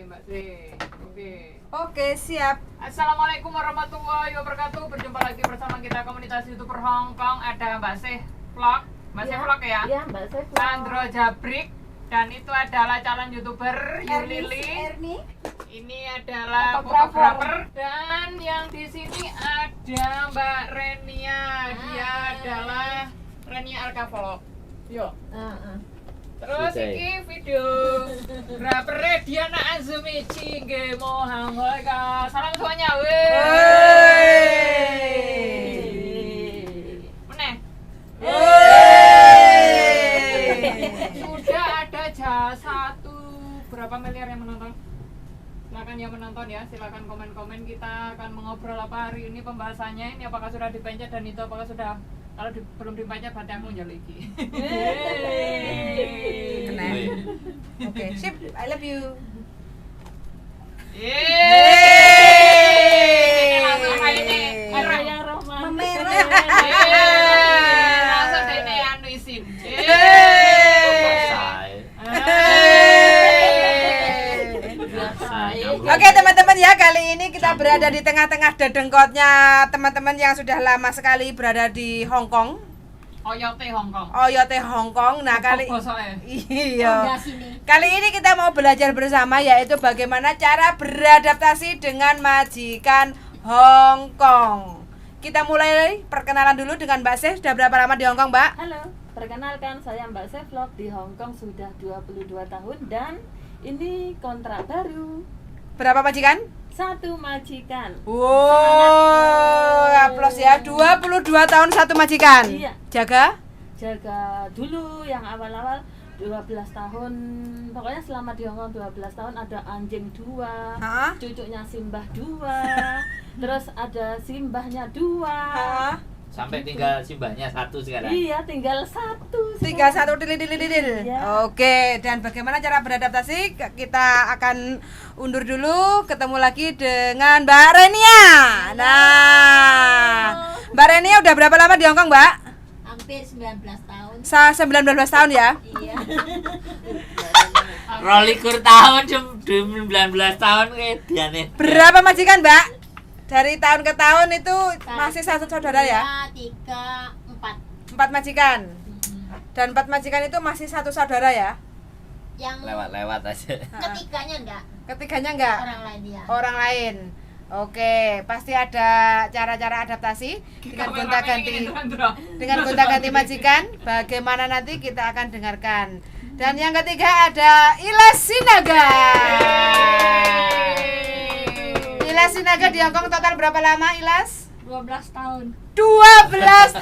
Mbak Sri. Oke, siap. Assalamualaikum warahmatullahi wabarakatuh. Berjumpa lagi bersama kita komunitas YouTuber Hongkong. Ada Mbak Sri Vlog. Mbak Sri Vlog ya? Iya, Mbak Sri Vlog. Sandro Jabrik. Dan itu adalah calon YouTuber Yulili. Erni. Ini adalah fotografer. Dan yang di sini ada Mbak Renia. Dia adalah Renia Arka-Vlog. Yo. Terus iki video rapper Diana Azumi Cingge Mohamika. Salam semuanya. Meneh. Sudah ada satu berapa miliar yang menonton? Silakan yang menonton ya, silakan komen-komen. Kita akan mengobrol apa hari ini pembahasannya. Ini apakah sudah dipencet dan itu apakah sudah, kalau belum dipencet berarti aku njol iki. Oke, sip. I love you. Langsung ini. Raya romantis. Memerah. Langsung ini anu isin. Oke teman-teman ya, kali ini kita berada di tengah-tengah dedengkotnya teman-teman yang sudah lama sekali berada di Hongkong. Oyote Hongkong. Oyote Hongkong. Nah kali Iya. Kali ini kita mau belajar bersama, yaitu bagaimana cara beradaptasi dengan majikan Hongkong. Kita mulai perkenalan dulu dengan Mbak Seh. Sudah berapa lama di Hongkong, Mbak? Halo, perkenalkan saya Mbak Seh Vlog di Hongkong sudah 22 tahun dan ini kontrak baru. Berapa majikan? 1 majikan. Wow, aplaus ya. 22 tahun 1 majikan. Iya. Jaga? Jaga dulu yang awal-awal 12 tahun. Pokoknya selama di Hongkong 12 tahun ada anjing 2, Hah? cucunya Simbah 2, terus ada Simbahnya 2. Hah? Sampai tinggal simbahnya 1 sekarang. Iya, tinggal 1. 31 dilidil. Iya. Oke, dan bagaimana cara beradaptasi? Kita akan undur dulu, ketemu lagi dengan Mbak Renia. Nah, Mbak Renia udah berapa lama di Hongkong, Mbak? Hampir 19 tahun. 19 tahun ya? Iya. Rolikur tahun 19 tahun kayak Diane. Berapa majikan, Mbak? Dari tahun ke tahun itu masih 1 saudara ya? 3, 4. 4 majikan. Dan 4 majikan itu masih 1 saudara ya? Yang Lewat-lewat aja. ketiganya enggak, Ketiganya enggak? orang lain dia. Orang lain. Oke, pasti ada cara-cara adaptasi dengan gonta-ganti majikan. Bagaimana nanti kita akan dengarkan. Dan yang ketiga ada Ilas Sinaga. Ilas Sinaga di Hongkong total berapa lama, Ilas? 12 tahun. 12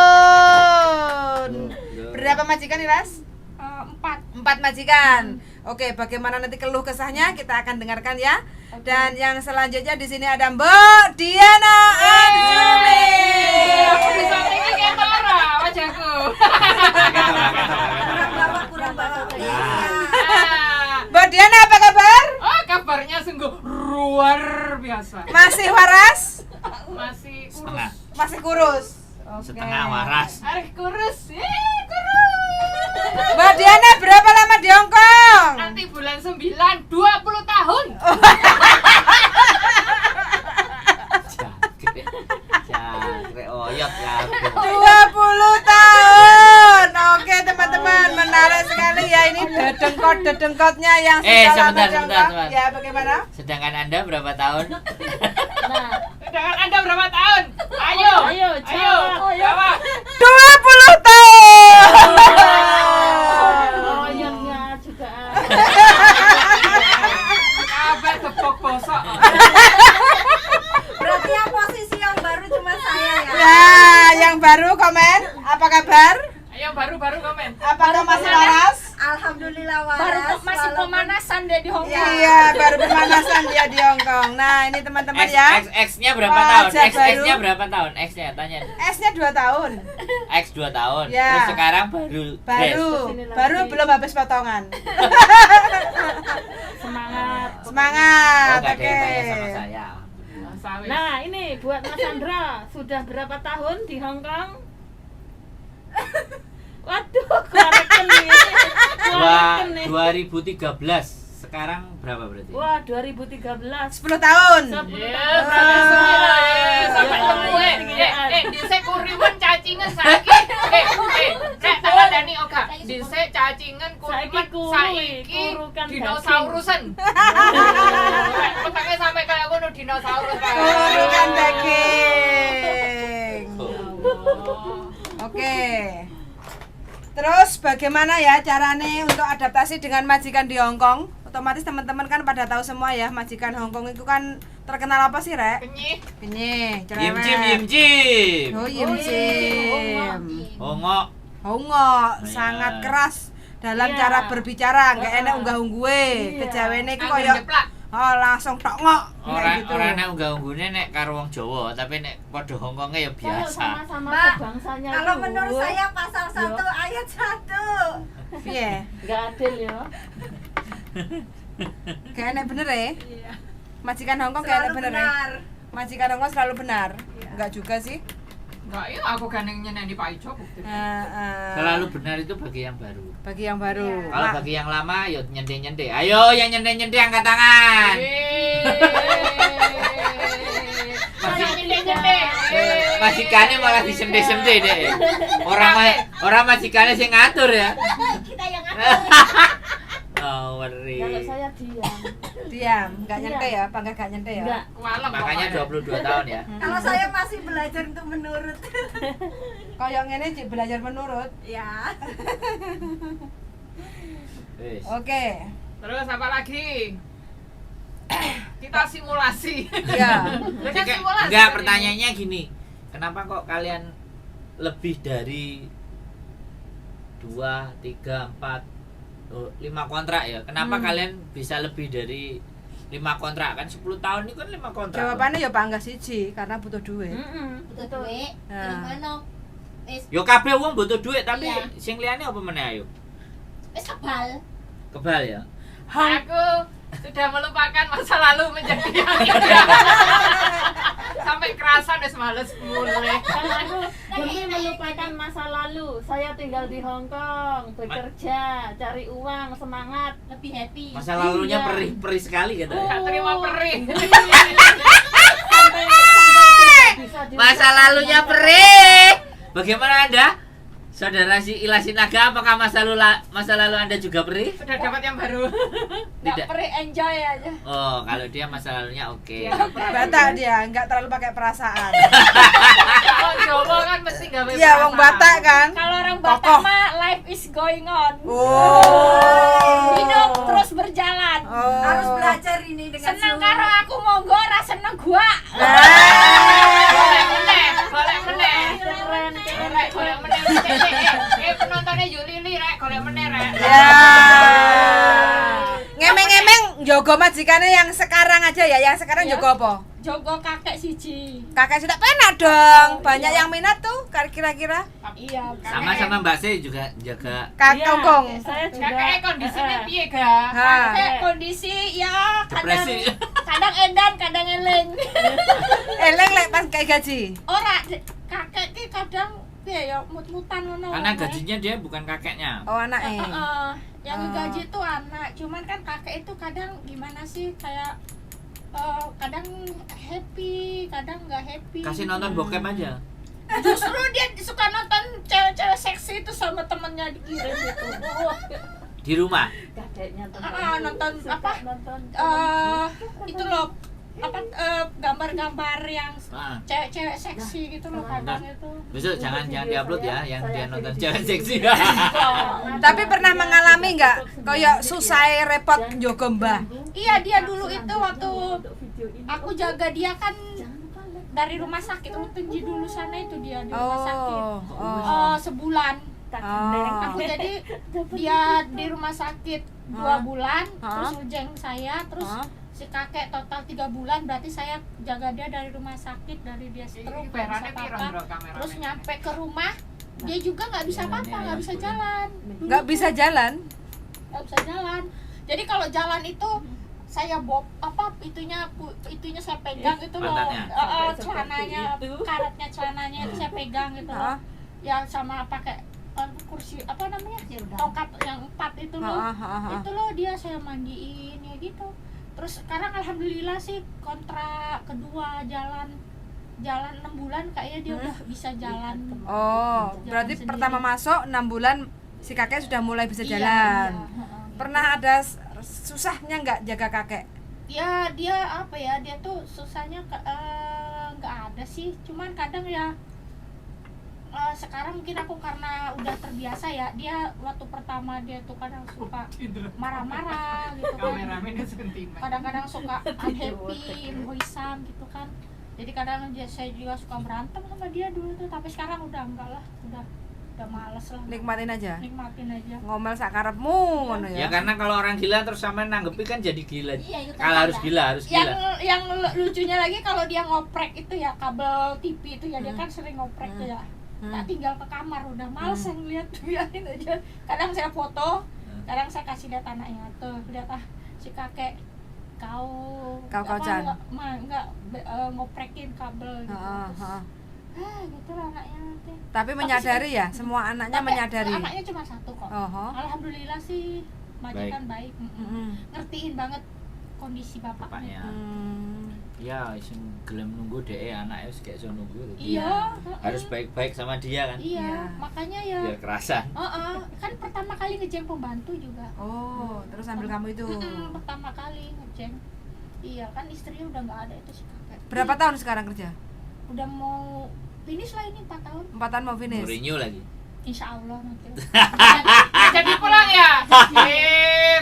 tahun. Berapa majikan, Ilas? 4 majikan. Oke, bagaimana nanti keluh kesahnya kita akan dengarkan ya. Dan yang selanjutnya di sini ada Mbak Diana Azumi. Aku bisa tinggi kayak Tora wajahku. Mbak Diana, apa kabar? Oh, kabarnya sungguh luar biasa. Masih waras? Masih kurus. Setengah. Masih kurus. Setengah waras. Arih kurus. Kurus. Mbak Diana berapa lama di Hongkong? Nanti bulan 9 20 tahun. Jangkrik oyot ya. 20 tahun. Oke teman-teman, menarik sekali ya ini dedengkot-dedengkotnya yang sudah lama di sebentar. Hongkong. Ya, bagaimana? Sedangkan Anda berapa tahun? Nah, Sedangkan Anda berapa tahun? Ayo. Jawab. 20 tahun. oyotnya juga. Kabeh tepok bosok. Berarti yang posisi yang baru cuma saya ya. Nah, yang baru komen, apa kabar? Ayo baru komen. Apakah masih waras? Alhamdulillah waras. Masih pemanasan deh di Hongkong. Iya, baru pemanasan dia di Hongkong. Nah, ini teman-teman ya. X-nya berapa Wajah tahun? baru. X-nya berapa tahun? X-nya tanya. S-nya 2 tahun. X 2 tahun. Ya. Terus sekarang baru Kesini lagi. Baru belum habis potongan. Semangat. Oh, Semangat. enggak ada Oke. yang tanya sama saya. Sawit. Nah, ini buat Mas Sandra, sudah berapa tahun di Hongkong? Waduh, koreken nih. Koreken nih. 2013. Sekarang berapa berarti? Wah, 2013. 10 tahun. Berarti sembilan. Sampai nemu dhisik kurimun cacingan saiki. Nek tak kandani oga. Dhisik cacingan kurimun saiki dinosaurusen. Petake sampai kayak ngono dinosaurus. Kurukan daging. Oke. Terus bagaimana ya caranya untuk adaptasi dengan majikan di Hong Kong? Otomatis teman-teman kan pada tahu semua ya, majikan Hong Kong itu kan terkenal apa sih, Rek? Kenyih. Kenyih, Yim cerewet. Jim. Oh, Yim Jim. Hongok. Hongok, Ya. sangat keras dalam Iya. cara berbicara, nggak enak unggah-ungguhe. Iya. Kejawene iku Anggun koyo jeplak. langsung tok ngok. Orane unggah-unggune nek karo wong Jawa, tapi nek padha Hongkonge ya Kalau biasa. sama-sama Mbak, sebangsanya Kalau itu, menurut saya pasal 1 Yo. ayat 1. Piye? nggak adil ya. Gak enak bener ya? Iya. Majikan Hong Kong gak enak Selalu bener ya? benar. Majikan Hong Kong selalu benar. Iya. Enggak juga sih. Enggak, iya aku gandeng nyeneni Pak Ijo bukti. Selalu benar itu bagi yang baru. bagi yang baru. Iya. Kalau bagi yang lama, yo nyende-nyende. Ayo yang nyende-nyende angkat tangan. Masih nyende-nyende. Majikannya malah disende-sende deh. Orang majikannya sing ngatur ya. Kita yang ngatur. Oh, worry. Kalau saya diam. Diam, enggak Iya. nyente ya, bangga gak nyente ya. Enggak. Malam Makanya 22 tahun ya. Kalau saya masih belajar untuk menurut. Kayak ngene Cik, belajar menurut. Ya. Wis. Oke. Terus apa lagi? Kita simulasi. Iya. Kan Oke, simulasi. enggak, tadi. pertanyaannya gini. Kenapa kok kalian lebih dari 2, 3, 4, 5 kontrak ya? Kenapa kalian bisa lebih dari 5 kontrak? Kan 10 tahun ini kan 5 kontrak. Jawabannya ya bangga siji karena butuh duit. Butuh duit. Nah. Gimana? Wis Yo kabeh wong butuh duit, tapi Iya. sing liyane apa meneh ayo? wis kebal. Kebal ya. Aku sudah melupakan masa lalu menjadi yang indah. Sampai kerasa udah males mulai. Kalau aku demi melupakan masa lalu, saya tinggal di Hong Kong, bekerja, cari uang, semangat. Lebih happy. Masa lalunya Iya. perih-perih sekali katanya. Gak terima perih. Sampai tidak bisa Masa lalunya perih. Bagaimana Anda? Saudara si Ila Sinaga, apakah masa lalu Anda juga perih? Sudah dapat yang baru. Tidak. Perih enjoy aja. Oh, kalau dia masa lalunya oke. Batak dia, enggak terlalu pakai perasaan. Kalau Jawa kan mesti gawe Iya, wong Batak kan. Kalau orang Kokoh. Batak mah life is going on. Oh. Hidup terus berjalan. Oh. Harus belajar ini dengan Seneng sungguh. karo aku monggo ora seneng gua. Golek meneh, golek meneh. keren, Rek, golek meneh. Penontonnya Yulili rek, golek meneh rek. Ya. Ngemeng-ngemeng jogo majikane yang sekarang aja ya. Yang sekarang Iya. jogo apa? Jogo kakek siji. Kakek sudah penak dong. Banyak yang minat tuh kira-kira. Iya. Sama-sama Mbak Se juga jaga Kakek Iya, Kongkong. saya juga. Kakek kondisinya eh, piye ga? Ha. Kakek kondisi ya kadang depresi. kadang edan, kadang eleng. Eleng lek pas kayak gaji. Ora kakek ki kadang piye ya mut-mutan ngono. Karena wae. gajinya dia bukan kakeknya. Oh anaknya. Yang Oh. gaji itu anak, cuman kan kakek itu kadang gimana sih kayak kadang happy, kadang nggak happy. Kasih nonton bokep aja. Justru dia suka nonton cewek-cewek seksi itu sama temennya dikirim gitu. Di rumah. Kakeknya Nonton suka apa? nonton Itu loh apa gambar-gambar yang Ah. cewek-cewek seksi gitu loh kadang itu. Besok jangan diupload ya yang dia nonton cewek seksi. Tapi pernah mengalami nggak kayak susah repot jogo mbah? Iya dia dulu itu waktu untuk video ini. aku jaga dia kan Jangan lupa like. dari rumah sakit Rutunji dulu sana itu dia di rumah Oh. sakit. Oh. Sebulan. Oh. Aku jadi dia di rumah sakit 2 bulan, Hah? terus ujeng saya, terus Hah? si kakek total 3 bulan, berarti saya jaga dia dari rumah sakit, dari dia stroke, nggak bisa Bayarannya piro, apa-apa. Bro, kameramen? Terus nyampe ke rumah, dia juga nggak bisa apa-apa, nggak bisa jalan. Dulu Nggak bisa jalan. nggak bisa jalan. Jadi kalau jalan itu saya itunya saya pegang itu loh, Pantatnya. celananya, Seperti itu. karetnya celananya itu saya pegang gitu loh. Hah? Ya sama pakai kursi apa namanya Ya udah. tokat yang 4 itu loh. Ha. Itu loh dia saya mandiin ya gitu. Terus sekarang alhamdulillah sih kontrak kedua jalan 6 bulan kayaknya dia udah bisa jalan. Oh, Jalan berarti sendiri. pertama masuk 6 bulan si kakek sudah mulai bisa Iya, jalan. iya, heeh. Pernah ada susahnya nggak jaga kakek? Ya dia apa ya, dia tuh susahnya nggak ada sih, cuman kadang ya sekarang mungkin aku karena udah terbiasa ya, dia waktu pertama dia tuh kadang suka marah-marah gitu kan, Kameramennya sentimen. kadang-kadang suka unhappy, muisam gitu kan, jadi kadang saya juga suka berantem sama dia dulu tuh, tapi sekarang udah enggak lah, udah males lah, Nikmatin aja. nikmatin aja. Ngomel sakarepmu ngono Ya ya. karena kalau orang gila terus sama nanggepi kan jadi gila. Iya, itu Kalau harus ada. gila, harus yang gila. yang lucunya lagi kalau dia ngoprek itu ya kabel TV itu ya, dia kan sering ngoprek tuh ya. Tak tinggal ke kamar udah males yang lihat, biarin aja. Kadang saya foto, kadang saya kasih lihat anaknya tuh, lihat si kakek Kau-kaucan. nggak ngoprekin kabel gitu. Heeh. Gitu lah anaknya nanti. Tapi menyadari ya, semua anaknya Tapi menyadari. anaknya cuma satu kok. Oh. Alhamdulillah sih majikan baik. Ngertiin banget kondisi bapaknya. Bapaknya. Ya, sing gelem nunggu dhek anake wis gak iso nunggu. Iya. Harus baik-baik sama dia kan. Iya, Iya. makanya ya. Biar kerasan. Kan pertama kali ngejeng pembantu juga. Oh, terus ambil kamu itu. Pertama kali ngejeng. Iya, kan istrinya udah nggak ada itu si kakek. Berapa tahun sekarang kerja? Udah mau finish lah ini 4 tahun. 4 tahun mau finish. Mourinho lagi. Insya Allah nanti. Nggak jadi pulang ya?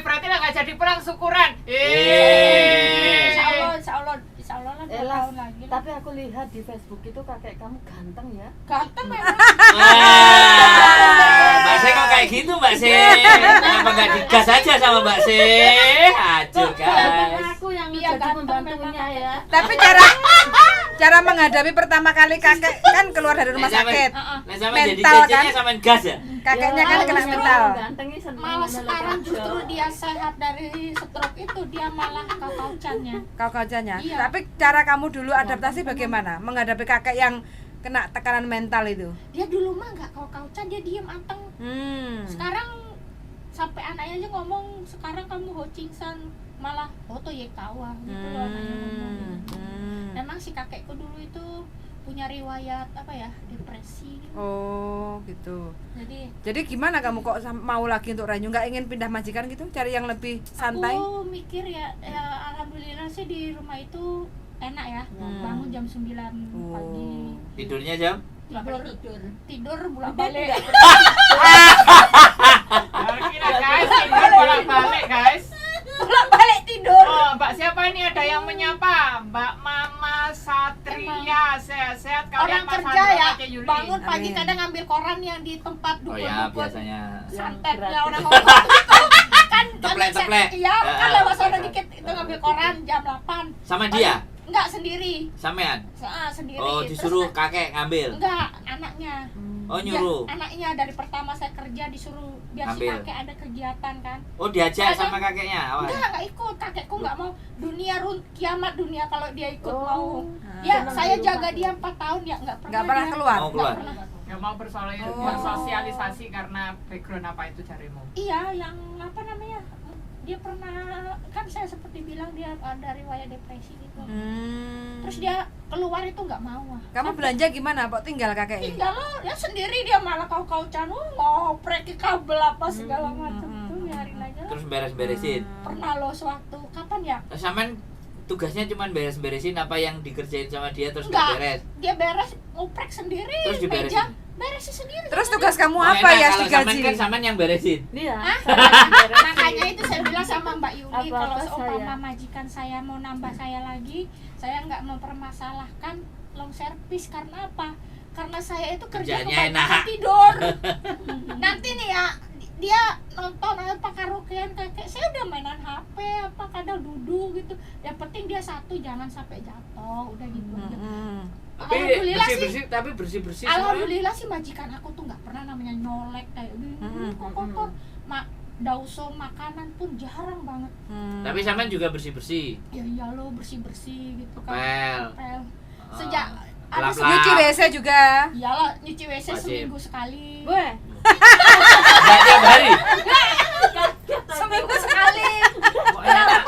Berarti lah nggak jadi pulang syukuran. Insya Allah lah 2 Elas, tahun lagi. tapi aku lihat di Facebook itu kakek kamu ganteng ya. Ganteng memang. Mbak Se kok kayak gitu Mbak Se? Kenapa nggak digas aja sama Mbak Se? Hancur Ganteng guys. aku yang Iya, jadi ganteng pembantunya ya. Tapi cara menghadapi pertama kali kakek kan keluar dari rumah sakit. Nah sama jadi Mental, cecenya kan? sama gas ya? Kakeknya kan Ya, kena justru mental. Gantengnya seneng Malah meluk sekarang aja. justru dia sehat dari stroke itu, dia malah kakaucannya. Kau kacanya. Iya. Tapi cara kamu dulu adaptasi bagaimana menghadapi kakek yang kena tekanan mental itu? Dia dulu mah nggak kaucan, dia diem anteng. Sekarang sampai anaknya aja ngomong, sekarang kamu hocingsan, malah foto ya kawa gitu loh anaknya ngomong gitu. Memang si kakekku dulu itu punya riwayat apa ya, depresi gitu. Oh gitu. Jadi Gimana kamu kok mau lagi untuk ranyu? Nggak ingin pindah majikan gitu? Cari yang lebih santai? aku mikir ya alhamdulillah sih di rumah itu enak ya. Bangun jam 9 pagi. Tidurnya jam? Tidur bolak-balik. Kira guys, tidur bolak-balik guys. Bolak-balik tidur. Oh, Mbak siapa ini ada yang menyapa? Mbak Mama Satria, sehat-sehat kalian. Orang Mas kerja Sandro, ya, Ate Yuli. bangun pagi Amin. kadang ngambil koran yang di tempat Oh dukun-dukun. ya biasanya. Santetnya Gratis. orang ngomong kan Teplek-teplek. iya kan Ya, lewat sana biasa. dikit itu ngambil koran jam 8 Sama dia? enggak sendiri Sampean? sendiri. Oh Terus disuruh kakek ngambil? enggak anaknya. Oh nyuruh? Ya, anaknya dari pertama saya kerja disuruh biar si Ambil. kakek ada kegiatan kan. Oh diajak Kadang- sama kakeknya awal? Enggak ikut, kakekku enggak mau. Dunia kiamat dunia kalau dia ikut Oh. mau. Dia Senang saya di jaga rumah. dia 4 tahun ya enggak pernah. Nggak pernah dia- keluar? Mau keluar? Nggak pernah. Nggak mau bersosialisasi karena background apa itu carimu? Iya, yang apa namanya? Dia pernah kan saya seperti bilang dia ada riwayat depresi gitu. Terus dia keluar itu nggak mau. Kamu belanja gimana? Kok tinggal kakek? Tinggal lo, dia sendiri dia malah kau-kaucan, ngoprek ke kabel apa segala macam tuh biarin aja lah. Terus beres-beresin? Pernah lo sewaktu kapan ya? Sampean tugasnya cuma beres-beresin apa yang dikerjain sama dia terus Enggak. nggak beres? Dia beres ngoprek sendiri. Terus diberesin? meja beresin sendiri. Terus tugas kamu Oh, apa enak, ya kalau sampean digaji? kan sampean yang beresin. Iya. Makanya itu saya bilang sama Mbak Yuli, Apa-apa kalau seumpama saya. majikan saya mau nambah saya lagi, saya nggak mempermasalahkan long service. Karena apa? Karena saya itu kerja Kerjanya kebanyakan enak. tidur. Nanti nih ya, dia nonton apa karaokean kakek, saya udah mainan HP apa kadang duduk gitu. Yang penting dia satu jangan sampai jatuh, udah gitu aja. Tapi Alhamdulillah sih. bersih-bersih tapi bersih-bersih Alhamdulillah sih majikan aku tuh nggak pernah namanya nyolek kayak gini, kok kotor. Dauso makanan pun jarang banget. Tapi sampean juga bersih-bersih. Ya iya lo bersih-bersih gitu kan. Ngepel. Ngepel. Sejak Lap-lap. Nyuci WC juga. iyalah nyuci WC Wajib. seminggu sekali. Gue, hari. Seminggu sekali. Kok enak?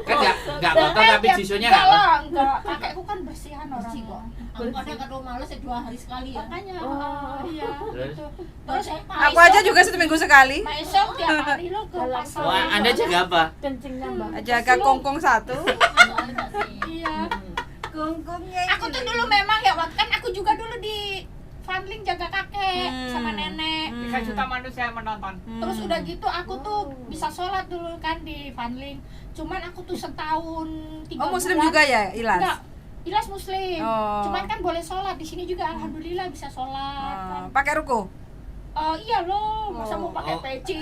Kan enggak kotor tapi tisunya enggak apa. Enggak. Kakekku kan bersihan Bersih orang. kok. Aku kadang kalau males ya 2 hari sekali ya. Makanya Oh. iya Terus? gitu. Terus Aku aja juga seminggu sekali. Maesong tiap hari lo ke pasar. Wah, Anda jaga apa? Kencingnya mbak. Jaga kongkong 1. Iya. Kungkungnya Aku tuh dulu memang ya waktu kan aku juga dulu di Funling jaga kakek sama nenek. 3 juta manusia yang menonton. Terus udah gitu aku tuh bisa sholat dulu kan di Funling. Cuman aku tuh setahun 3 Oh, muslim bulan. juga ya, Ilas? Enggak, Ilas muslim. Oh. Cuman kan boleh sholat di sini juga alhamdulillah bisa sholat. Kan. Pakai ruko. Iya loh, masa mau pakai Oh. peci.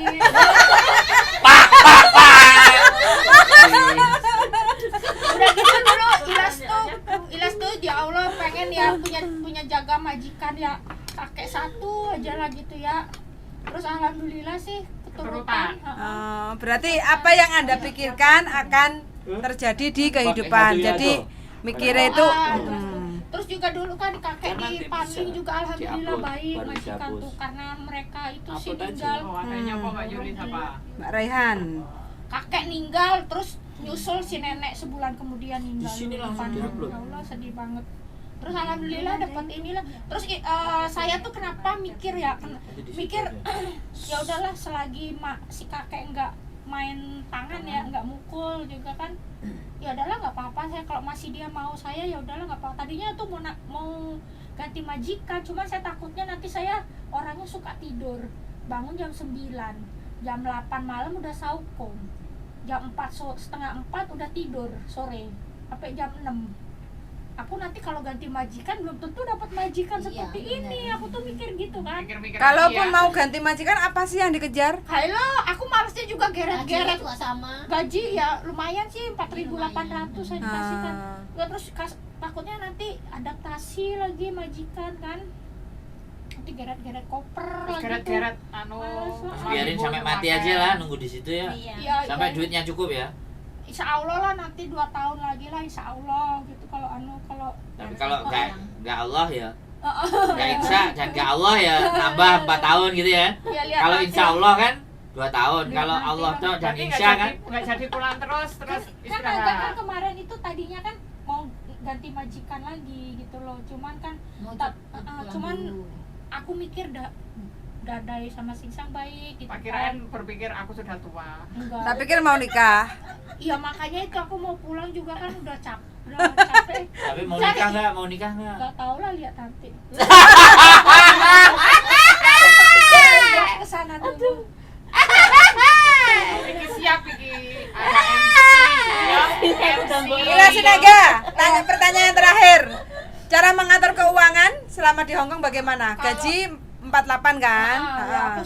Udah gitu dulu Ilas tuh ya Allah pengen ya punya jaga majikan ya kakek satu aja lah gitu ya. Terus alhamdulillah sih keturutan. Berarti apa yang Anda pikirkan akan terjadi di kehidupan. Jadi mikirnya itu Terus juga dulu kan kakek Kan nanti di Panling bisa juga alhamdulillah di-upload, baik baru majikan dihapus. tuh karena mereka itu sih Upload aja. tinggal Oh, adanya kok Mbak Yuli siapa? Mbak Raihan. kakek ninggal terus nyusul si nenek sebulan kemudian ninggal. Di sini Dulu langsung kan. di-upload. Ya Allah sedih banget. Terus alhamdulillah dapat inilah. Terus saya tuh kenapa mikir ya mikir ya udahlah selagi si kakek nggak main tangan ya nggak mukul juga kan ya udahlah nggak apa-apa saya kalau masih dia mau saya ya udahlah nggak apa-apa. Tadinya tuh mau ganti majikan cuman saya takutnya nanti saya orangnya suka tidur bangun jam 9 jam 8 malam udah saukom jam 4 setengah 4 udah tidur sore sampai jam 6 aku nanti kalau ganti majikan belum tentu dapat majikan seperti ini aku tuh mikir gitu kan. Mikir-mikir Kalaupun lagi ya. mau ganti majikan apa sih yang dikejar? Halo aku malesnya juga geret-geret juga sama. gaji ya lumayan sih 4.800 saya dikasihkan. Ah. Nggak, terus takutnya nanti adaptasi lagi majikan kan nanti geret-geret koper Terus lagi geret-geret tuh. anu Males, sama Biarin ibu sampai yang mati pakai. aja lah, nunggu di situ ya. Iya. Ya, Sampai ya, duitnya cukup ya. insya Allah lah nanti 2 tahun lagi lah insya Allah gitu kalau kalau Tapi kalau nggak Allah ya, nggak insya dan nggak Allah ya tambah 4 tahun gitu ya. ya lihat Kalau nanti. insya Allah kan 2 tahun. Lihat Kalau nanti Allah lah. tuh dan Berarti insya kan. nggak jadi pulang terus kan istirahat. agak kan kemarin itu tadinya kan mau ganti majikan lagi gitu loh cuman kan Mau pulang cuman dulu. aku mikir Dadai sama Singsang baik gitu Pak kan. kirain berpikir aku sudah tua. Enggak. Tak pikir mau nikah. Iya makanya itu aku mau pulang juga kan udah capek. Tapi mau nikah nggak? Mau nikah nggak? Enggak tahu lah lihat nanti. Kesana dulu. Iki siap iki ada MC. Ya, MC. Ila Sinaga, tanya pertanyaan terakhir. Cara mengatur keuangan selama di Hongkong bagaimana? Gaji 48 kan? Ya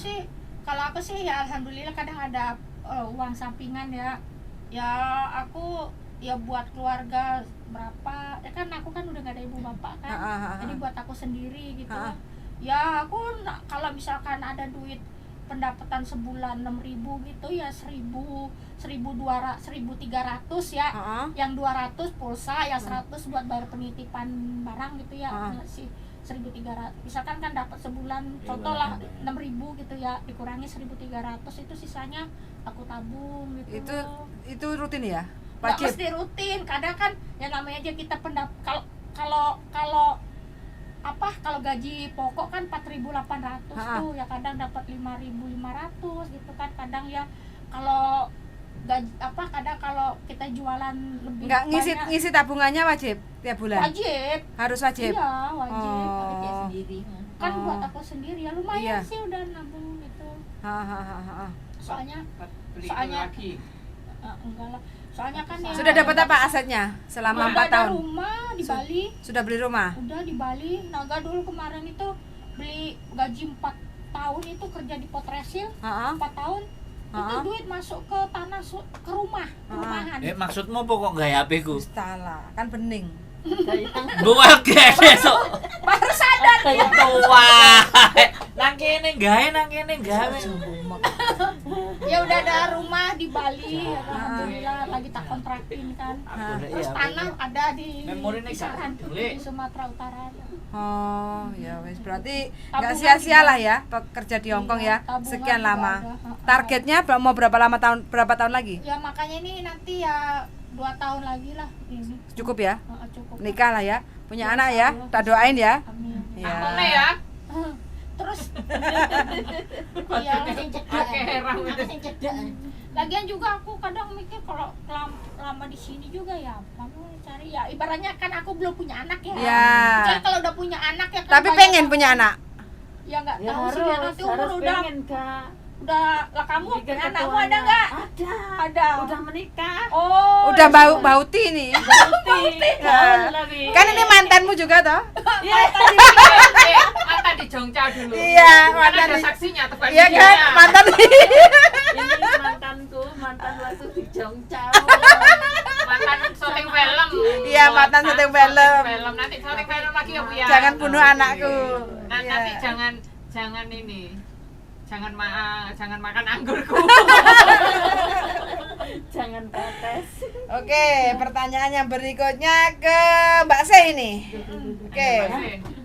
kalau aku sih ya alhamdulillah kadang ada uang sampingan ya. Ya aku ya buat keluarga berapa. Ya kan aku kan udah gak ada ibu bapak kan. Jadi buat aku sendiri gitu. Ya aku kalau misalkan ada duit pendapatan sebulan 6.000 gitu ya 1.300 ya. Yang 200 pulsa ya 100 buat bayar penitipan barang gitu ya. Sih 1.300 misalkan kan dapat sebulan contoh lah 6.000 gitu ya dikurangi 1.300 itu sisanya aku tabung gitu. Itu rutin ya? Nggak Wajib. mesti rutin kadang kan ya namanya aja kita kalau gaji pokok kan 4.800 tuh ya kadang dapat 5.500 gitu kan kadang ya kalau gaji kadang kalau kita jualan lebih Enggak banyak ngisi tabungannya wajib tiap bulan. wajib. Harus wajib. Iya wajib. Oh. Dia sendiri. Kan buat aku sendiri ya lumayan Iya. sih udah nabung gitu. Soalnya Beli Soalnya- lagi. enggak lah. Soalnya kan ya Sudah dapat apa asetnya selama udah 4 ada tahun? rumah di Bali. Sudah beli rumah? Udah di Bali. Naga dulu kemarin itu beli gaji 4 tahun itu kerja di Potresil 4 tahun. Itu duit masuk ke tanah ke rumah, perumahan. Maksudmu pokok nggak HP ku? Salah, kan bening. Buat besok. Baru sadar Tua. Nang kene kene gawe nang kene gawe. Ya udah ada rumah di Bali, ya, alhamdulillah lagi tak kontrakin kan. Terus tanah ada di Memori nih, kisaran Kak. di Sumatera Utara. Oh, ya wes berarti nggak Tabungan sia-sia juga. lah ya bekerja di Hong Kong ya. Tabungan Sekian juga lama. ada. Targetnya mau berapa tahun lagi? Ya makanya ini nanti ya 2 tahun lagi lah ini. Cukup ya? Cukup. Nikah lah ya. Punya Ya, anak ya. insya Allah. Tak doain ya. Amin. Takutnya ya. Terus iya Sing cedek. Oke, heran. Aku sing cedek. lagian juga aku kadang mikir kalau lama di sini juga ya kamu cari ya ibaratnya kan aku belum punya anak ya. Ya. Kecuali kalau udah punya anak ya kan Tapi banyak pengen orang- punya anak. Ya nggak Ya tahu sih ya, nanti umur harus udah pengen Kak. lah kamu Mikir anakmu ketuanya. ada nggak? Ada. Ada. Udah menikah. Oh. Udah bauti nih. Tahun lebih. Kan ini mantanmu juga toh? Iya. Mantan di Jongca dulu. Iya, Kan mantan ada di- saksinya tepat Iya kan, mantan. Ini mantanku, mantan waktu di Jongcau. Mantan syuting film. Iya, mantan syuting film. Nanti syuting film lagi ya Bu ya. Jangan bunuh anakku. Nanti Iya. jangan ini. Jangan makan anggurku. Jangan protes. Oke, pertanyaan yang berikutnya ke Mbak Se ini. Oke.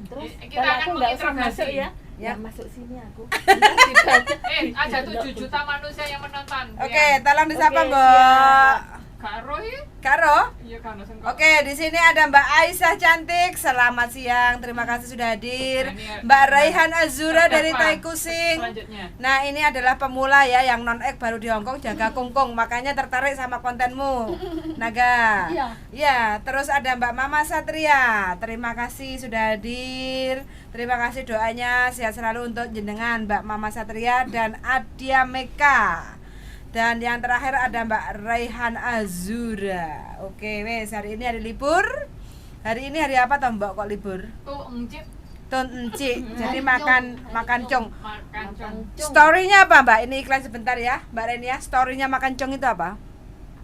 Terus Kita kalau akan aku nggak usah menginterogasi. masuk ya. Ya. Ya masuk sini aku. Ada 7 juta manusia yang menonton. Oke, tolong disapa Oke, Mbak. Kak Roy? Karo. Iya kan langsung Oke, di sini ada Mbak Aisyah cantik. Selamat siang. Terima kasih sudah hadir. Nah, ini- Mbak Raihan Azura dari Terdakwa. Tai Kusing. Selanjutnya. Nah, ini adalah pemula ya yang non ek baru di Hong Kong jaga kungkung, makanya tertarik sama kontenmu. Naga. Iya. Ya, terus ada Mbak Mama Satria. Terima kasih sudah hadir. Terima kasih doanya sehat selalu untuk jenengan Mbak Mama Satria dan Adia Meka. Dan yang terakhir ada Mbak Raihan Azura. Oke, wes hari ini hari libur. Hari ini hari apa toh Mbak kok libur? Tuh encit Tun Enci. Jadi makan cung. makan cung. Story-nya apa Mbak? Ini iklan sebentar ya Mbak Renia. Story-nya makan cung itu apa?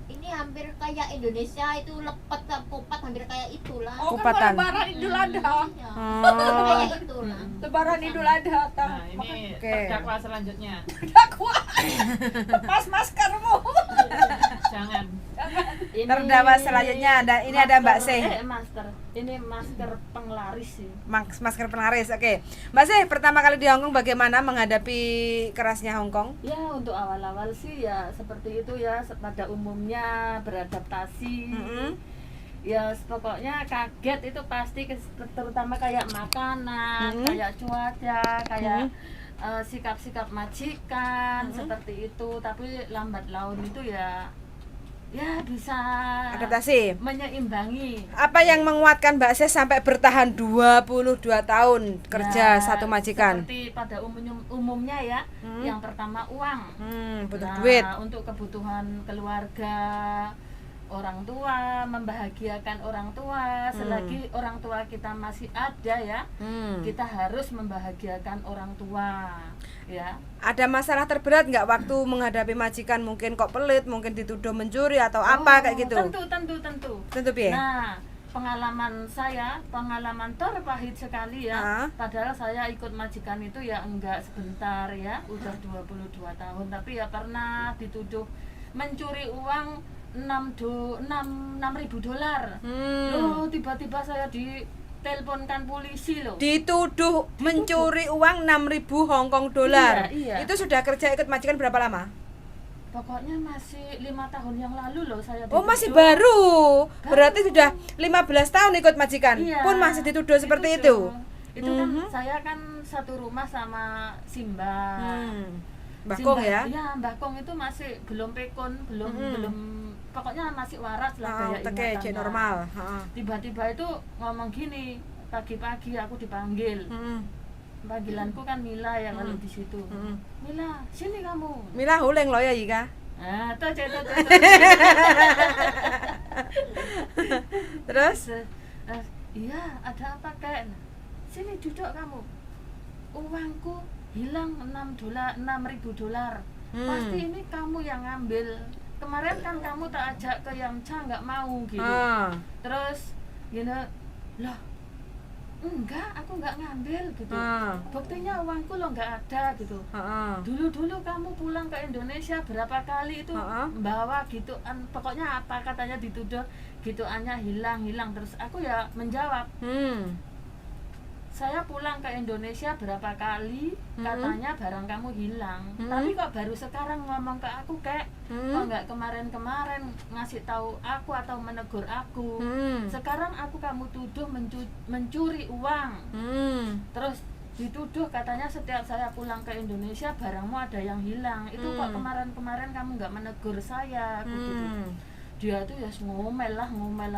Ini hampir kayak Indonesia itu lepet kupat hampir kayak itulah. Oh kan Kupatan. mau lebaran Idul Adha. Iya. Oh. Kayak itulah. Lebaran Idul Adha datang. Nah, ini Oke. terdakwa selanjutnya. Dakwa. Lepas maskermu. Jangan. Ini- Terdakwa selanjutnya ini ada Mbak Se. Masker. Ini masker penglaris sih. Masker penglaris. Oke. Mbak Se, pertama kali di Hong Kong bagaimana menghadapi kerasnya Hong Kong? Ya untuk awal-awal sih ya seperti itu ya pada umumnya beradaptasi. Mm-mm. Ya pokoknya kaget itu pasti terutama kayak makanan, Mm-mm. kayak cuaca, kayak Mm-mm. sikap-sikap majikan Mm-mm. seperti itu. Tapi lambat laun itu ya bisa Adaptasi. menyeimbangi. Apa yang menguatkan Mbak Se sampai bertahan 22 tahun kerja Nah, satu majikan? Seperti pada umumnya ya, Hmm. yang pertama uang. Butuh Nah, duit. untuk kebutuhan keluarga, orang tua, membahagiakan orang tua, selagi orang tua kita masih ada ya, kita harus membahagiakan orang tua ya. Ada masalah terberat nggak waktu menghadapi majikan, mungkin kok pelit, mungkin dituduh mencuri atau apa kayak gitu? Tentu. Tentu piye? Nah, pengalaman terpahit sekali ya. Ah. Padahal saya ikut majikan itu ya enggak sebentar ya, udah 22 tahun, tapi ya pernah dituduh mencuri uang 6.000 dolar. Loh, tiba-tiba saya diteleponkan polisi loh. Dituduh mencuri uang 6.000 Hong Kong dolar. Iya. Itu sudah kerja ikut majikan berapa lama? Pokoknya masih 5 tahun yang lalu loh saya Oh, masih dituduh. baru. Berarti sudah 15 tahun ikut majikan. Iya, Pun masih dituduh seperti itu. Itu kan saya kan satu rumah sama Simba. Mbak Kong ya. Iya, Mbak Kong itu masih belum pekon, belum pokoknya masih waras lah kayak Oke, cek ingatannya. normal. Tiba-tiba itu ngomong gini, pagi-pagi aku dipanggil. Panggilanku kan Mila ya kalau di situ. Mila, sini kamu. Mila huleng lo ya Ika. Nah, tuh. Terus? Iya, ada apa kek? Sini duduk kamu. Uangku hilang 6.000 dolar. Pasti ini kamu yang ngambil. Kemarin kan kamu tak ajak ke Yamcha nggak mau gitu. Terus gini, loh enggak, aku enggak ngambil gitu. Buktinya uangku lo enggak ada gitu. Dulu kamu pulang ke Indonesia berapa kali itu bawa gituan, pokoknya apa katanya dituduh gituannya hilang terus aku ya menjawab. Saya pulang ke Indonesia berapa kali katanya barang kamu hilang, tapi kok baru sekarang ngomong ke aku kayak kok nggak kemarin ngasih tahu aku atau menegur aku. Sekarang kamu tuduh mencuri uang. Terus dituduh katanya setiap saya pulang ke Indonesia barangmu ada yang hilang. Itu kok kemarin kamu nggak menegur saya, aku gitu. Dia tuh ya ngomel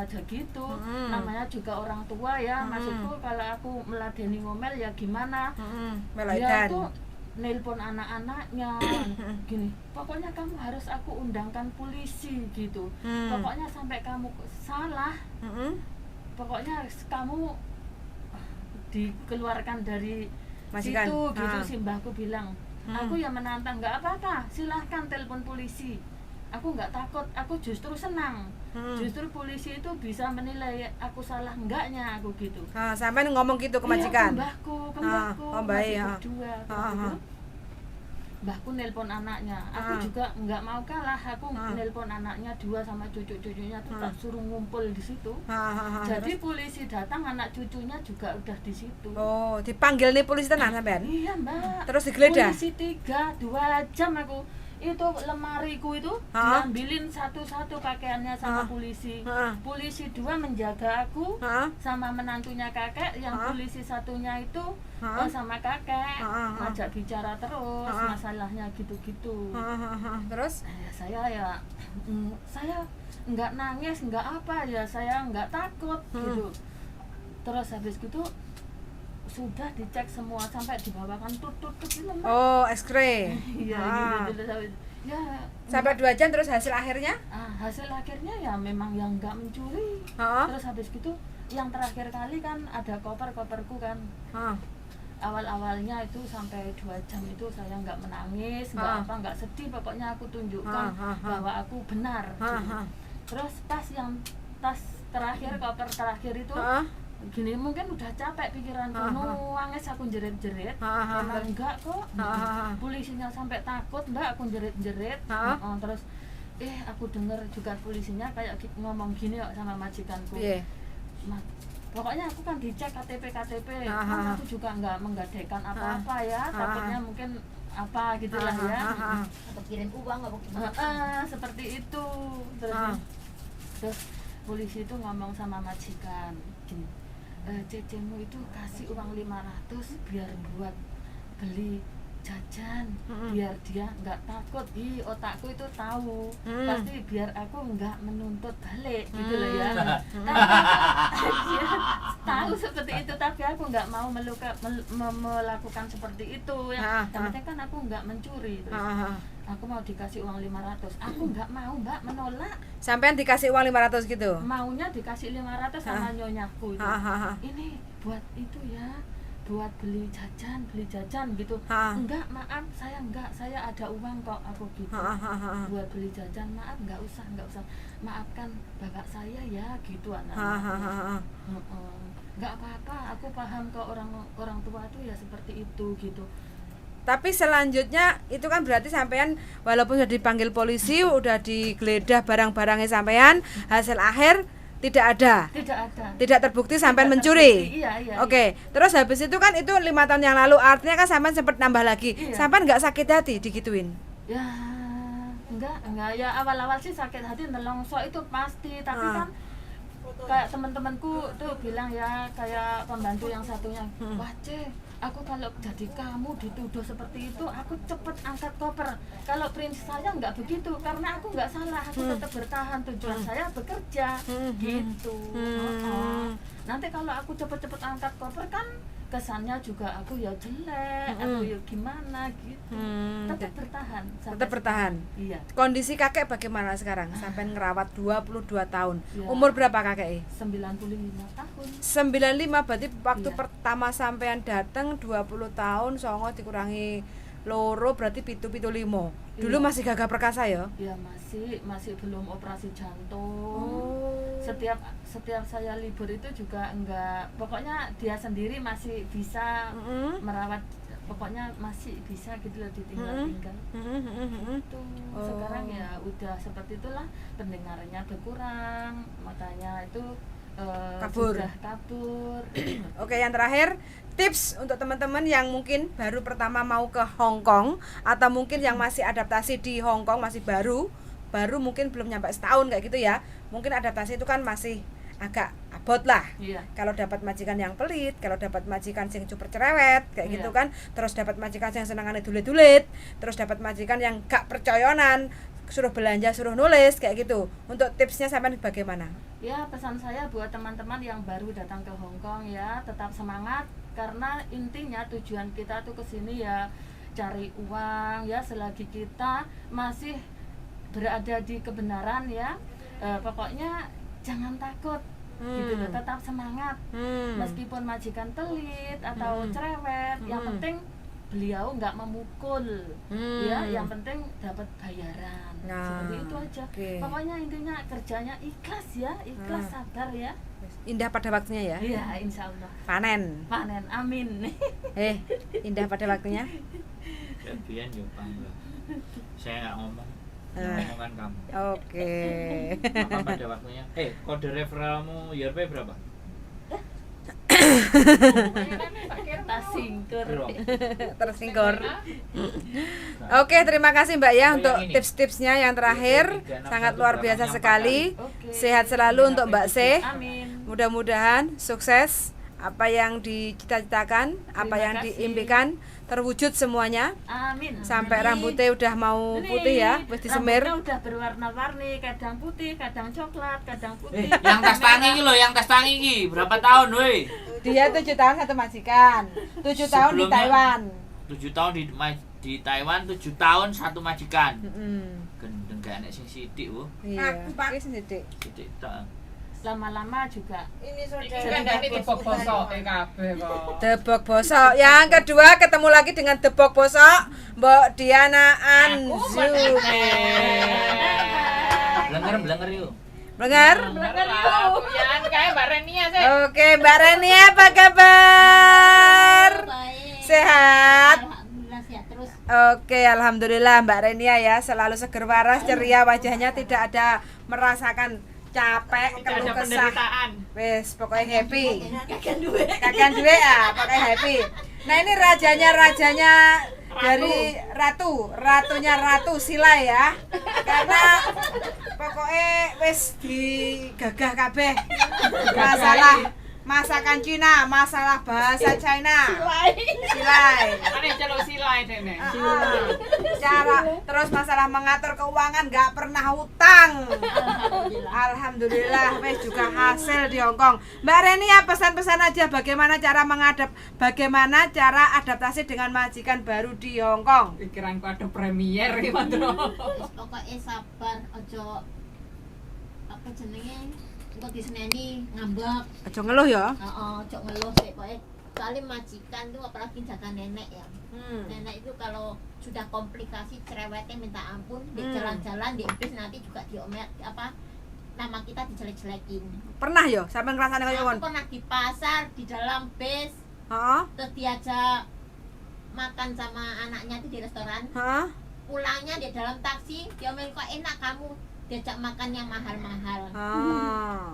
aja gitu. Namanya juga orang tua ya. Maksudku kalau aku meladeni ngomel ya gimana. Dia tuh nelpon anak-anaknya gini, pokoknya kamu harus aku undangkan polisi gitu. Pokoknya sampai kamu salah, pokoknya kamu dikeluarkan dari Majikan. situ gitu. Simbahku bilang, aku ya menantang, nggak apa-apa, silahkan telepon polisi. Aku nggak takut, aku justru senang. Justru polisi itu bisa menilai aku salah enggaknya, aku gitu. Sampai ngomong gitu ke majikan. Iya, ke mbahku baik, masih berdua. Gitu. Mbahku nelpon anaknya, aku juga nggak mau kalah. Aku nelpon anaknya 2 sama cucu-cucunya tuh tak suruh ngumpul di situ. Jadi polisi datang, anak cucunya juga udah di situ. Oh, dipanggil nih polisi tenan sampean? Iya, Mbak. Terus digeledah? Polisi 2 jam aku. Itu lemariku itu diambilin satu-satu pakaiannya sama polisi. Polisi 2 menjaga aku sama menantunya kakek. Yang polisi satunya itu sama kakek ngajak bicara terus masalahnya gitu-gitu. Terus saya nggak nangis, nggak apa ya, saya nggak takut gitu. Terus habis gitu sudah dicek semua sampai dibawakan tutut itu. Oh, X-ray. Iya, gitu ya. Sampai 2 jam terus hasil akhirnya? Hasil akhirnya ya memang yang nggak mencuri. Terus habis gitu yang terakhir kali kan ada koperku kan. Awal-awalnya itu sampai 2 jam itu saya nggak menangis, nggak sedih, pokoknya aku tunjukkan bahwa aku benar. Terus pas yang tas terakhir, koper terakhir itu gini, mungkin udah capek pikiranku, nangis aku jerit-jerit. Karena enggak kok, polisinya sampai takut, Mbak, aku jerit-jerit. Terus aku dengar juga polisinya kayak ngomong gini kok sama majikanku. Pokoknya aku kan dicek KTP, kan aku juga nggak menggadaikan apa-apa ya, takutnya mungkin apa gitulah ya. Atau kirim uang apa gimana? Seperti itu. Terus polisi itu ngomong sama majikan gini, cecemu itu kasih uang 500 biar buat beli jajan, biar dia nggak takut. Otakku itu tahu pasti biar aku nggak menuntut balik gitu loh ya. Dia tahu seperti itu, tapi aku nggak mau melakukan seperti itu ya. Yang penting kan aku nggak mencuri. Terus aku mau dikasih uang 500, aku nggak mau, Mbak, menolak. Sampean dikasih uang 500 gitu? Maunya dikasih 500 sama nyonyaku itu. Ini buat itu ya, buat beli jajan gitu. Enggak, maaf, saya ada uang kok, aku gitu. Buat beli jajan, maaf, enggak usah. Maafkan bapak saya ya, gitu anak. Enggak apa-apa, aku paham kok, orang tua tuh ya seperti itu gitu. Tapi selanjutnya itu kan berarti sampean walaupun sudah dipanggil polisi, udah digeledah barang-barangnya sampean, hasil akhir tidak ada. Tidak terbukti sampean mencuri. Iya. Oke. Terus habis itu kan itu 5 tahun yang lalu, artinya kan sampean sempat nambah lagi. Sampean nggak sakit hati digituin? Ya, enggak ya, awal-awal sih sakit hati nelongso itu pasti, tapi kan kayak teman-temanku tuh bilang ya, kayak pembantu yang satunya, wah aku kalau jadi kamu dituduh seperti itu, aku cepet angkat koper. Kalau prinsip saya nggak begitu, karena aku nggak salah, aku tetap bertahan, tujuan saya bekerja gitu. Nanti kalau aku cepet-cepet angkat koper kan kesannya juga aku ya jelek, aku ya gimana gitu. Tetap bertahan. Iya. Kondisi kakek bagaimana sekarang? Sampai ngerawat 22 tahun. Ya. Umur berapa kakek? 95 tahun. 95 berarti waktu pertama sampean datang 20 tahun, songo dikurangi loro berarti 7,5. Dulu masih gagah perkasa ya? Iya, masih belum operasi jantung. setiap saya libur itu juga enggak, pokoknya dia sendiri masih bisa merawat, pokoknya masih bisa gitu loh ditinggal-tinggal. Itu sekarang ya udah seperti itulah, pendengarannya berkurang, makanya itu Kabur. sudah kabur. Oke, yang terakhir tips untuk teman-teman yang mungkin baru pertama mau ke Hong Kong atau mungkin yang masih adaptasi di Hong Kong, masih baru mungkin belum nyampe setahun kayak gitu ya. Mungkin adaptasi itu kan masih agak abot lah. Iya. Kalau dapat majikan yang pelit, kalau dapat majikan yang super cerewet kayak Iya. gitu kan, terus dapat majikan yang senangane dulit-dulit, terus dapat majikan yang gak percoyonan, suruh belanja, suruh nulis kayak gitu. Untuk tipsnya sampean bagaimana? Ya, pesan saya buat teman-teman yang baru datang ke Hong Kong ya, tetap semangat karena intinya tujuan kita tuh kesini ya cari uang ya, selagi kita masih berada di kebenaran ya, pokoknya jangan takut gitu loh, tetap semangat meskipun majikan pelit atau cerewet, yang penting beliau nggak memukul ya, yang penting dapat bayaran. Nah, Seperti itu aja. oke. Pokoknya intinya kerjanya ikhlas ya, ikhlas, sabar ya. Indah pada waktunya ya. Iya, insya Allah. Panen. Panen, amin. Indah pada waktunya. Biar yo bangga. Saya nggak ngomong, yang Eh. ngomong kan kamu. Oke. Apa pada waktunya? Kode referralmu YRP berapa? Tasingkur. Bro. Tersinggur. Oke, terima kasih Mbak ya Oh, untuk yang ini. tips-tipsnya yang terakhir. 3, 6, Sangat 1, luar biasa 8, sekali. Oke. Sehat selalu untuk Mbak Se. Amin. Mudah-mudahan sukses, apa yang dicita-citakan, apa Terima yang kasih. diimpikan terwujud semuanya. Amin. Sampai Amin. rambutnya udah mau Ini, putih ya, wis disemir. rambutnya udah berwarna-warni, kadang putih, kadang coklat, kadang putih. Yang tes tangi iki lho, yang tes tangi iki berapa tahun woi? Dia 7 tahun satu majikan, 7 tahun di Sebelumnya- Taiwan. 7 tahun di Taiwan, 7 tahun satu majikan. Mm-mm. Gendeng gak enek sing sithik, Bu. Iya, ini sedikit. Sithik tok. Lama-lama juga Ini Kan ini tipe bosok kabeh kok. Debok Bosok. Yang kedua ketemu lagi dengan Debok Bosok, Mbok Diana Anzu. Blenger yuk. Dengar? Bener aku ya kayak Mbak Renia sih. Oke, Mbak Reni apa kabar? Baik. Sehat? Alhamdulillah sehat terus. Oke, alhamdulillah Mbak Renia ya, selalu seger waras, ceria, wajahnya tidak ada merasakan capek, Tidak keluh ada kesah. penderitaan. Wes, pokoknya happy. Kakek duit. Kakek duwe ya, pokoknya happy. Nah, ini rajanya dari ratunya Ratu Sila ya. Karena pokoknya wes digagah kabeh. Masalah masakan Cina, masalah bahasa China. Silai. Ane celuk silai dene. Cara terus masalah mengatur keuangan nggak pernah hutang. Alhamdulillah wes juga hasil di Hong Kong. Mbak Reni ya, pesan-pesan aja bagaimana cara adaptasi dengan majikan baru di Hong Kong. Pikiranku ada premier iki Mandro. Wis pokoknya sabar, ojo apa jenenge engko diseneni ngambek. Aja ngeluh ya. Heeh, ojo ngeluh sih pokoknya. Kali majikan tuh apalagi jaga nenek ya. Nenek itu kalau sudah komplikasi cerewetnya minta ampun, di jalan-jalan di bis nanti juga diomet nama kita dijelek-jelekin. Pernah ya sampai ngrasane kaya Aku ngono. pernah di pasar, di dalam bis, Heeh. terus diajak makan sama anaknya itu di restoran. Heeh. Pulangnya di dalam taksi, diomelin kok enak kamu diajak makan yang mahal-mahal.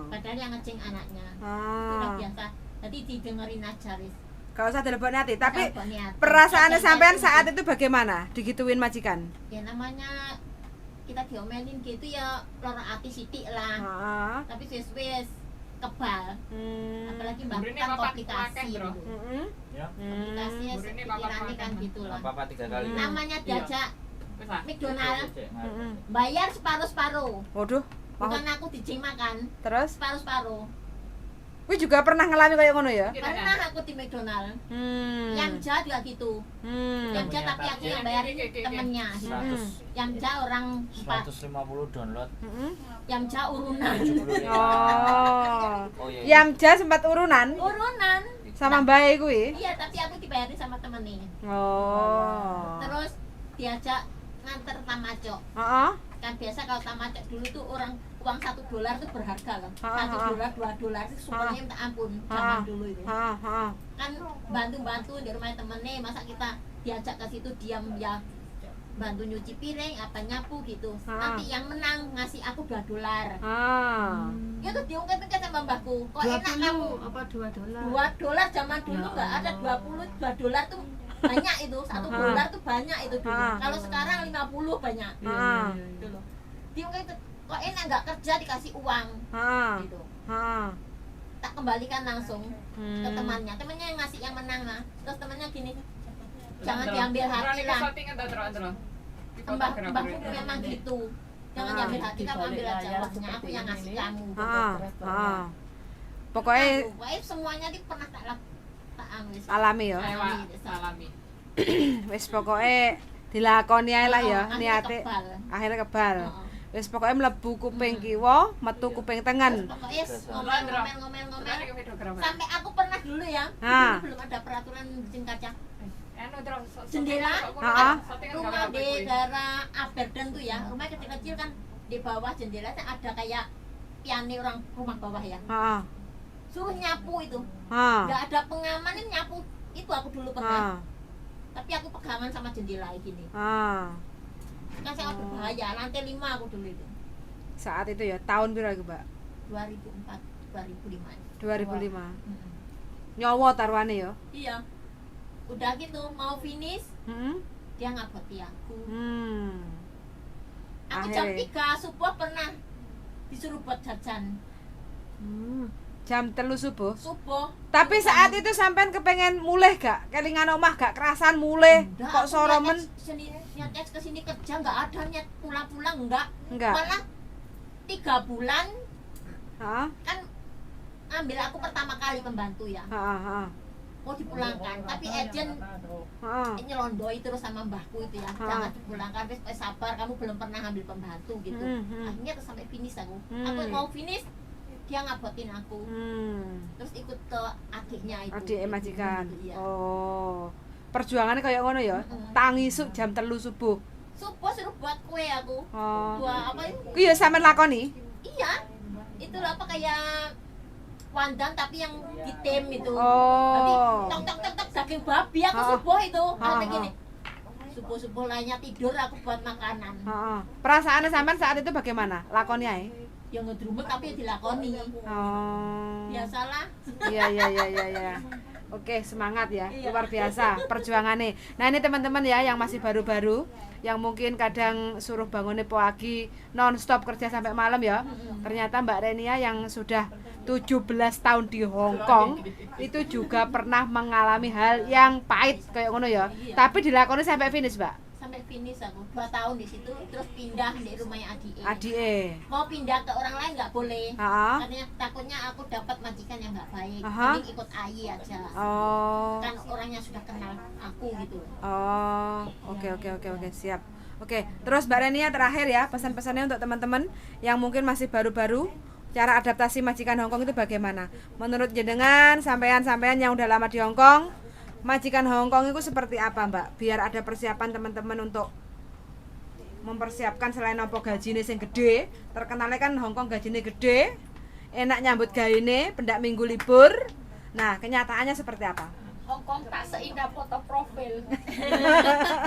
Padahal yang ngeceng anaknya. Itu udah biasa. Jadi didengerin aja wis. Gak usah telepon hati, tapi Jangan niat. perasaannya Jangan sampean niat. saat itu bagaimana? Digituin majikan? Ya namanya kita diomelin gitu ya loro ati sithik lah. Heeh. Tapi wis kebal. Apalagi mbak Burine kan papat komplikasi akeh, Bro. gitu. Heeh. Ya. Komplikasinya Burine pikirannya papat kan akeh. gitu lah. Apa 3 kali? Namanya diajak Wis ah. McDonald Heeh. bayar separuh-separuh. Waduh, Bukan aku dijing makan terus separuh-separuh. Wih juga pernah ngalami kayak ngono ya? Pernah aku di McDonald. Yang Hmm. jahat juga gitu. Yang jahat tapi aku yang bayarin temennya. 100 Yang jahat orang 4. 150 download. Yang jahat urunan. 70 ya. Oh. Oh iya. Yamja sempat urunan Urunan. sama Mbak kuwi. Iya, tapi aku dibayarin sama temennya. Oh. Terus diajak nganter tamacok. Heeh. Kan biasa kalau tamacok dulu tuh uang $1 tuh berharga kan. Ha, $1, $2 itu sumbernya minta ampun zaman dulu itu. Heeh. Kan bantu-bantu di rumah temennya, masa kita diajak ke situ diam ya bantu nyuci piring apa nyapu gitu. Nanti yang menang ngasih aku $2. Ya tuh diungkit-ungkit sama mbahku. Kok enak kamu? apa $2? $2 zaman dulu nggak ada $2 tuh banyak itu. $1 tuh banyak itu dulu. Kalau sekarang 50 banyak. Gitu loh. Diungkit kok enak nggak kerja dikasih uang gitu. Tak kembalikan langsung ke temannya yang ngasih yang menang lah. Terus temannya gini, jangan diambil hati lah. Mbahku memang gitu, jangan diambil hati, kamu ambil aja uangnya, aku yang ngasih kamu. Pokoknya semuanya di pernah tak alami ya. Alami. Wis pokoknya dilakoni ae lah ya, niate kebal. akhirnya kebal. Wis pokoknya mlebu kuping kiwa, metu kuping tengen. Pokoknya ngomel-ngomel sampai aku pernah dulu ya, dulu belum ada peraturan bikin kaca jendela. Rumah di daerah Aberdan tuh ya, rumah kecil-kecil kan, di bawah jendela ada kayak piani orang rumah bawah ya. Suruh nyapu itu, nggak ada pengaman, ini nyapu itu aku dulu pernah. Tapi aku pegangan sama jendela gini. Kan sangat berbahaya, lantai 5 aku dulu itu. Saat itu ya, tahun berapa Mbak? 2004, 2005. 2005. Nyawa taruhane ya. Iya. Udah gitu mau finish, dia ngaboti aku. Aku jam 3 subuh pernah disuruh buat jajan. Jam 3 subuh. Tapi Subuh. saat itu sampean kepengen mulih gak? Kelingan omah gak kerasan mulih? Kok soromen? Niatnya kesini kerja nggak ada, niat pulang-pulang enggak. Enggak. Malah 3 bulan kan ambil aku pertama kali membantu ya. Mau dipulangkan, tapi agent nyelondoi terus sama mbahku itu ya, jangan dipulangkan, wis sabar, kamu belum pernah ambil pembantu gitu. Akhirnya terus sampai finish aku mau finish, dia ngabotin aku. Terus ikut ke adiknya itu. Adik majikan. Iya. Oh. Perjuangannya kayak ngono ya. Tangi isuk jam 3 subuh. Subuh suruh buat kue aku. Buat apa itu? Ku ya sampean lakoni? Iya. Itu apa kayak wandang tapi yang di tem itu. Tapi tok daging babi aku subuh itu. Sampai gini. Subuh lainnya tidur aku buat makanan. Perasaannya sampean saat itu bagaimana? Lakoni ae. Ya ngedrumet tapi dilakoni. Biasalah. Iya. Oke, semangat ya. Luar biasa perjuangannya. Nah, ini teman-teman ya yang masih baru-baru, yang mungkin kadang suruh bangunnya pagi non-stop kerja sampai malam ya. Ternyata Mbak Renia yang sudah 17 tahun di Hong Kong itu juga pernah mengalami hal yang pahit kayak ngono ya. Tapi dilakoni sampai finish, Mbak. Sampai finish aku 2 tahun di situ, terus pindah di rumahnya adike. Mau pindah ke orang lain nggak boleh. Katanya takutnya aku dapat majikan yang nggak baik. Mending ikut Ayi aja. Kan orangnya sudah kenal aku gitu. Oke, siap. Oke, terus Mbak Renia terakhir ya, pesan-pesannya untuk teman-teman yang mungkin masih baru-baru, cara adaptasi majikan Hong Kong itu bagaimana? Menurut jenengan, sampean yang udah lama di Hong Kong, majikan Hong Kong itu seperti apa, Mbak? Biar ada persiapan teman-teman untuk mempersiapkan selain nopo gajine sing gede. Terkenalnya kan Hong Kong gajine gede, enak nyambut gaine, pendak minggu libur. Nah, kenyataannya seperti apa? Hong Kong tak seindah foto profil.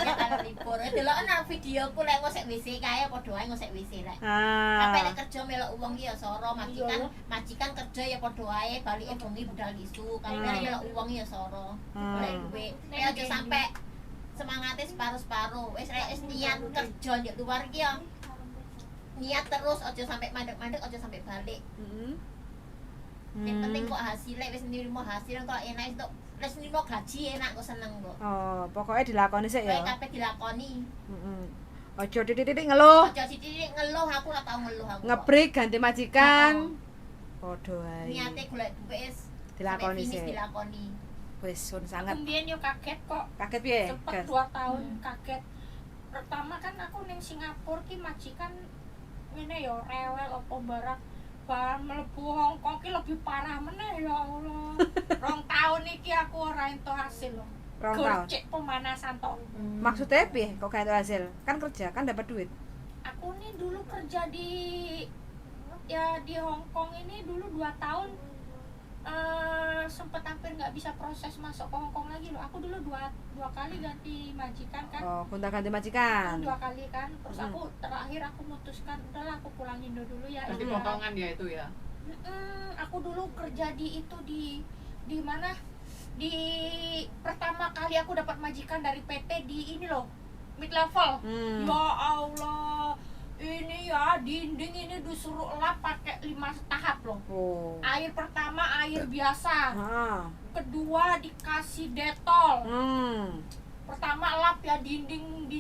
Ya kan libur. Delok ana videoku lek ngosek WC kae padha wae ngosek WC lek. Sampai lek kerja melok wong ki ya soro, majikan kerja ya padha wae, balike bengi budal isu, kabeh melok wong ya soro. Golek duit. Nek aja sampai semangate separuh-separuh. Wis niat kerja di luar ki ya. Niat terus aja sampai mandek-mandek, aja sampai balik. Yang penting kok hasilnya wis nrimo hasil kok enak itu. Wis nrimo gaji enak kok seneng kok. Pokoknya dilakoni sik ya. Kabeh dilakoni. Ojo titik-titik ngeluh. Ojo titik ngeluh, aku ora tau ngeluh aku. Ngebreak ganti majikan. Padha wae. Niate golek duit wis dilakoni sik. Dilakoni. Wis sun sangat. Kemudian yo kaget kok. Kaget piye? Cepet 2 tahun kaget. Pertama kan aku ning Singapura ki majikan ngene yo rewel apa barang. Bar mlebu Hong Kong ki lebih parah meneh ya Allah. 2 tahun iki aku ora entuk hasil loh. Rong tahun. Gercek pemanasan toh. Maksudnya piye kok gak entuk hasil? Kan kerja, kan dapat duit. Aku nih dulu kerja di Hong Kong ini dulu 2 tahun, sempet hampir nggak bisa proses masuk ke Hong Kong lagi loh. Aku dulu dua kali ganti majikan kan. Oh, gonta-ganti majikan. 2 kali kan. Terus aku terakhir aku memutuskan udahlah aku pulang Indo dulu ya. Berarti Istirahat. potongan ya itu ya. Aku dulu kerja di mana? Di pertama kali aku dapat majikan dari PT di ini loh, mid level. Ya Allah, ini ya dinding ini disuruh lap pakai 5 tahap loh. Oh. Air pertama air biasa, Heeh. kedua dikasih detol. Pertama lap ya dinding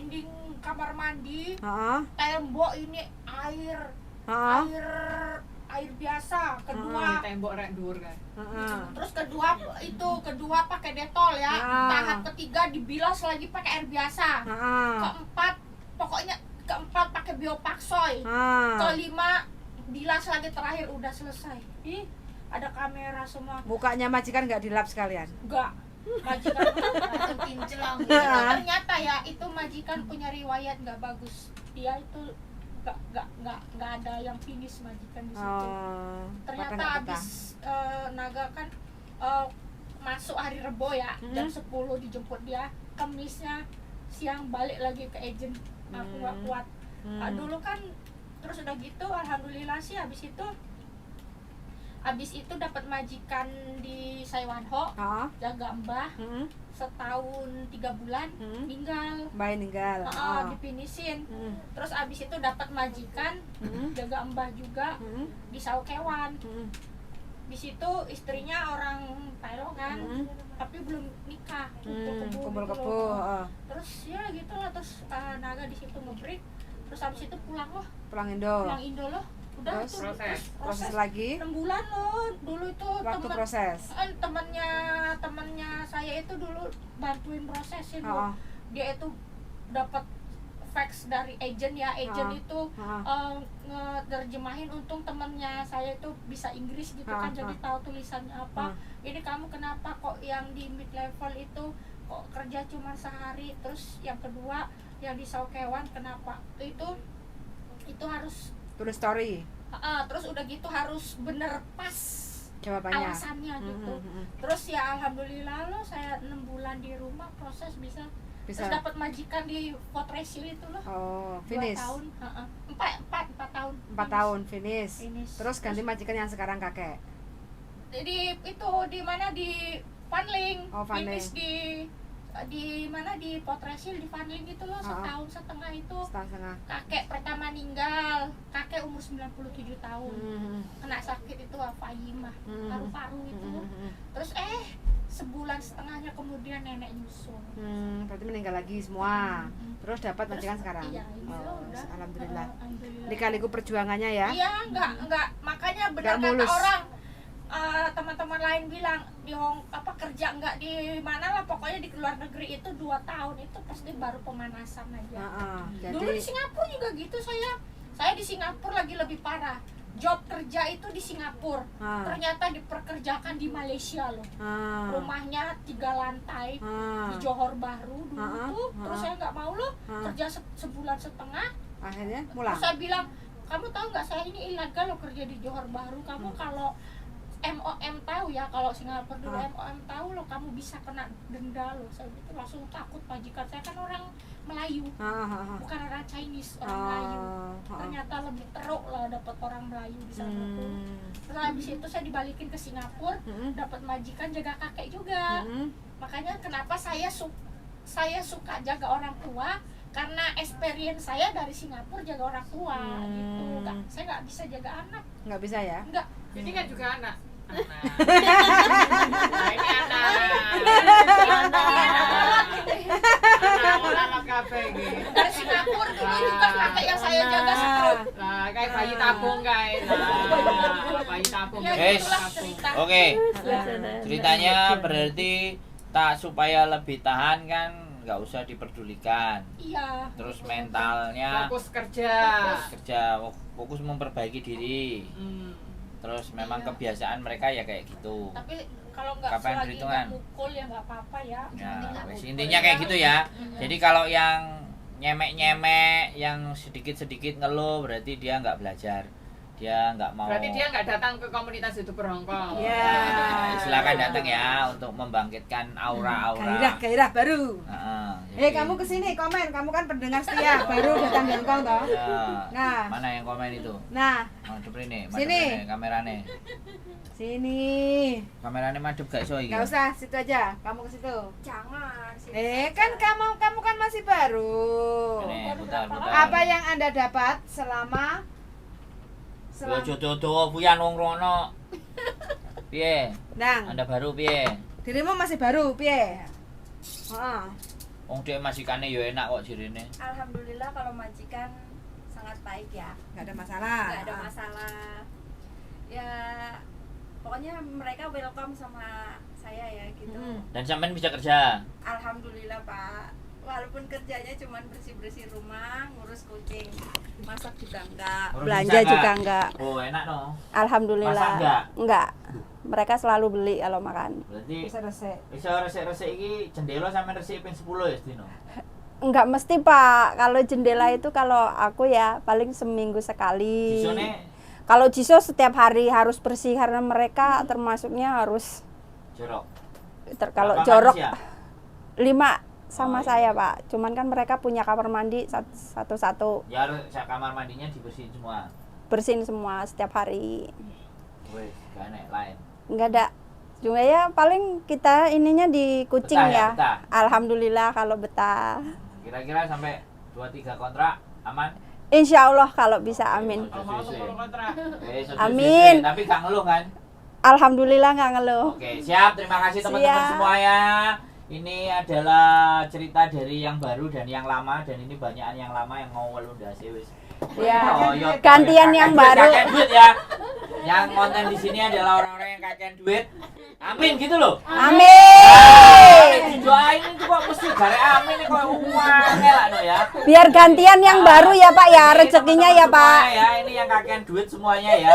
kamar mandi, Heeh. tembok ini air Heeh. air biasa. Kedua Tembok rek dhuwur kan. Heeh. terus kedua pakai detol ya. Ah. Tahap ketiga dibilas lagi pakai air biasa. Heeh. Keempat pakai biopaxoy. Kelima bilas lagi, terakhir udah selesai. Ih, ada kamera semua. Mukanya majikan nggak dilap sekalian. Enggak, majikan Langsung kinclong. ternyata ya itu majikan punya riwayat nggak bagus. Dia itu nggak ada yang finish majikan di situ. Oh. Ternyata pada nggak betah. habis Naga kan masuk hari Rebo ya, jam 10 dijemput dia, Kamisnya siang balik lagi ke agent. Aku nggak kuat. Dulu kan terus udah gitu alhamdulillah sih habis itu dapat majikan di Saiwanho, Heeh. jaga mbah Heeh. setahun 3 bulan, meninggal. Bayi ninggal. Oh. Dipinisin. Terus abis itu dapat majikan jaga mbah juga di Saukewan. Di situ istrinya orang Thailand kan, tapi belum nikah, Kumpul gitu kebo. loh. Heeh. Terus ya gitu lah, terus Naga di situ nge-break. Terus abis itu pulang loh, Pulang Indo. pulang Indo loh. Udah Terus? itu Proses lagi. 6 bulan loh. Dulu itu Waktu proses. temannya saya itu dulu bantuin prosesin Heeh. loh. Dia itu dapat fax dari agent ya, agent itu ngeterjemahin. Untung temennya saya itu bisa Inggris gitu kan, jadi tahu tulisannya apa. Ini kamu kenapa kok yang di mid level itu kok kerja cuma sehari. Terus yang kedua yang di Saukewan kenapa itu harus Tulis story terus udah gitu harus bener pas jawabannya. alasannya gitu. Terus ya alhamdulillah loh, saya 6 bulan di rumah proses bisa. Terus dapat majikan di Fort Resil itu loh. Oh, 2 finish. tahun, 4 tahun. 4 tahun finish. Finish. Terus ganti majikan yang sekarang kakek. Jadi itu di mana di Fanling. Oh, Fanling. Finish di mana di Fort Resil di Fanling itu loh, setahun setengah itu. Setengah. Kakek pertama meninggal, kakek umur 97 tahun. Kena sakit itu Alzheimer, paru-paru itu. Terus sebulan setengahnya kemudian nenek nyusul. Berarti meninggal lagi semua. Terus dapat majikan sekarang. Iya, Oh, udah. alhamdulillah. Alhamdulillah. Lika-liku perjuangannya ya. Iya, enggak makanya Nggak benar kata mulus. orang. Teman-teman lain bilang di kerja enggak di mana lah, pokoknya di luar negeri itu 2 tahun itu pasti baru pemanasan aja. Dulu di Jadi Singapura juga gitu saya di Singapura lagi lebih parah. Job kerja itu di Singapura, ternyata diperkerjakan di Malaysia loh. Rumahnya 3 lantai di Johor Bahru dulu tuh. Terus saya nggak mau loh kerja sebulan setengah. akhirnya Terus pulang. saya bilang, kamu tahu nggak saya ini ilegal loh kerja di Johor Bahru. Kamu kalau MOM tahu ya, kalau Singapura dulu MOM tahu loh, kamu bisa kena denda loh. Saya gitu langsung takut. Majikan saya kan orang Melayu, bukan orang Chinese, orang Melayu. Ternyata lebih teruk lah dapat orang Melayu di sana tuh. Terus habis itu saya dibalikin ke Singapura, dapat majikan jaga kakek juga. Makanya kenapa saya suka jaga orang tua, karena experience saya dari Singapura jaga orang tua gitu. Saya nggak bisa jaga anak. Nggak bisa ya? Nggak. Jadi kan juga anak. Nah, ini anak kafe gitu. Dari Singapura dulu juga kakek yang saya jaga stroke. Lah, kayak bayi tabung guys. Nah, bayi tabung. Ya, Guys, itulah cerita. Oke. Ceritanya berarti tak supaya lebih tahan kan nggak usah diperdulikan. Iya. Terus mentalnya Fokus kerja. fokus memperbaiki diri. Terus memang Iya. kebiasaan mereka ya kayak gitu. Tapi kalau nggak Kapan selagi perhitungan? nggak mukul ya nggak apa-apa ya. Ya, nggak wes, mukul intinya ya. kayak gitu ya. Jadi kalau yang nyemek-nyemek, yang sedikit-sedikit ngeluh, berarti dia nggak belajar. Dia nggak mau. Berarti dia nggak datang ke komunitas YouTuber Hongkong. Ya. Nah, silakan datang ya untuk membangkitkan aura-aura. Gairah baru. Heeh, jadi- Kamu kesini komen, kamu kan pendengar setia, baru datang dari Hongkong toh. Ya. Nah. Mana yang komen itu? Nah, Madep ini, Sini. kamerane. sini. Kamerane madep gak iso iki. Nggak usah, situ aja. Kamu ke situ. Jangan. Kan kamu kan masih baru. Ini putar. Apa yang Anda dapat selama Yo jodoh buyan wong rono. Piye? Nang, Anda baru piye? dirimu masih baru, piye? Heeh. Wong dhek masikane yo enak kok jirine. Alhamdulillah kalau majikan sangat baik ya, Nggak ada masalah. nggak ada masalah. Ya pokoknya mereka welcome sama saya ya gitu. Dan sampean bisa kerja. Alhamdulillah Pak. Walaupun kerjanya cuma bersih-bersih rumah, ngurus kucing, masak juga enggak, Ngurus belanja bisa juga enggak? enggak. Oh, enak no. Alhamdulillah. Masak enggak? Mereka selalu beli kalau makan. Berarti Bisa resek. iso resik-resik iki jendela sampean resik ping 10 ya sedino. Enggak mesti Pak. Kalau jendela itu kalau aku ya paling seminggu sekali. Disone Kalau Jiso setiap hari harus bersih karena mereka termasuknya harus jorok. kalau Berapa jorok manusia? 5 sama Oh, iya. saya Pak. Cuman kan mereka punya kamar mandi satu-satu, Ya harus kamar mandinya dibersihin semua. bersihin semua setiap hari. Wes, gak enak lain. Enggak ada. Cuma ya paling kita ininya di kucing Betah ya, ya. betah? Alhamdulillah kalau betah. Kira-kira sampai 2-3 kontrak aman? Insya Allah kalau bisa, amin. Kalau mau 10 kontrak. Amin. Tapi gak ngeluh kan? Alhamdulillah nggak ngeluh. Oke, siap. Terima kasih teman-teman Siap. semuanya. Ini adalah cerita dari yang baru dan yang lama, dan ini banyakan yang lama yang mau welundase wis. Ya. Oh, iya, Gantian kakek yang duit, baru. kakek duit ya. Yang konten di sini adalah orang-orang yang kakean duit. Amin gitu loh. Amin. Didoain itu kok mesti gare amin kok uang lah no ya. Biar gantian yang baru ya Pak ya, Ini rezekinya teman-teman ya Pak. semua ya, ini yang kakean duit semuanya ya.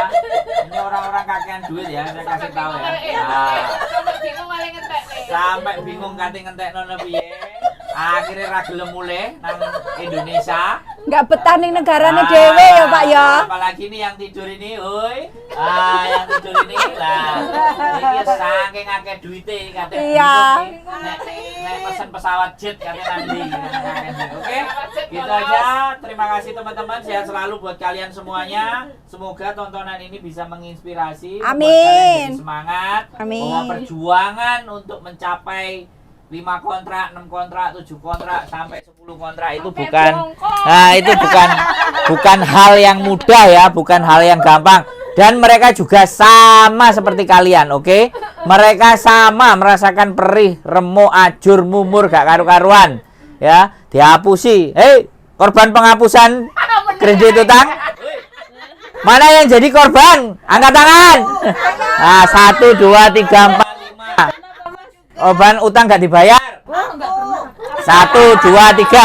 Ini orang-orang kakean duit ya, saya kasih tahu ya. Nah, Sampai bingung malah ngetek nih. sampai bingung kate ngentekno piye. Akhirnya ra gelem mulih nang Indonesia. Nggak betah ning negarane Ah, dhewe ya Pak ya. Apalagi nih yang tidur ini, hoi. Yang tidur ini lah. Iki saking akeh duite kate. Iya. bingung nih. Nek pesen pesawat jet kate nanti. Oke. Gitu aja. Terima kasih teman-teman. Sehat selalu buat kalian semuanya. Semoga tontonan ini bisa menginspirasi, membuat Amin. kalian jadi semangat Amin. bahwa perjuangan untuk mencapai 5 kontrak, 6 kontrak, 7 kontrak sampai 10 kontrak itu bukan itu bukan hal yang mudah ya, bukan hal yang gampang. Dan mereka juga sama seperti kalian, oke? Mereka sama merasakan perih, remuk, ajur, mumur gak karu-karuan. Ya, dihapusi. Hei, korban penghapusan kredit utang. Mana yang jadi korban? Angkat tangan. Nah, 1 2 3 4 5. Korban utang nggak dibayar. 1 2 3.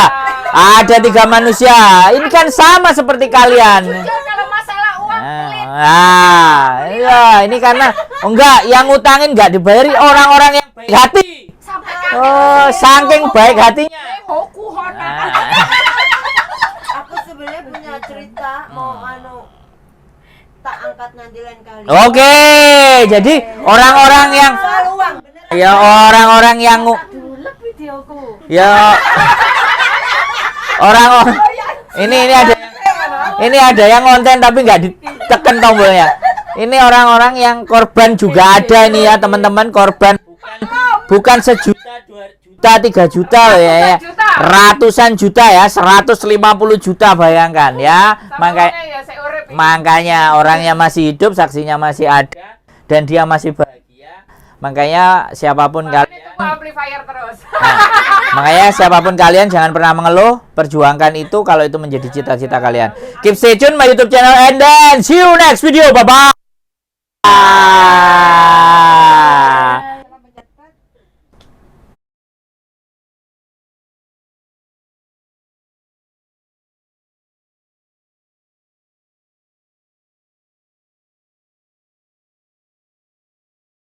Ada 3 manusia. Ini kan sama seperti kalian. Kalau masalah uang Iya, ini karena enggak yang ngutangin nggak dibayari orang-orang yang baik hati. Oh, saking baik hatinya. hoku hona. Nah. Aku sebenarnya punya cerita mau tak angkat nanti lain kali. Oke, jadi orang-orang yang Soal uang, bener. ya orang-orang yang Dulep videoku. ya orang ini ada yang konten tapi nggak ditekan tombolnya. Ini orang-orang yang korban juga ada nih ya teman-teman, korban bukan sejuta, 2 juta, 3 juta loh ya, ratusan juta ya, 150 juta bayangkan ya. Makanya orangnya masih hidup, saksinya masih ada, dan dia masih bahagia. Makanya siapapun kalian, Amplifier terus. makanya siapapun kalian jangan pernah mengeluh, perjuangkan itu kalau itu menjadi cita-cita kalian. Keep stay tune my YouTube channel and then see you next video. Bye bye.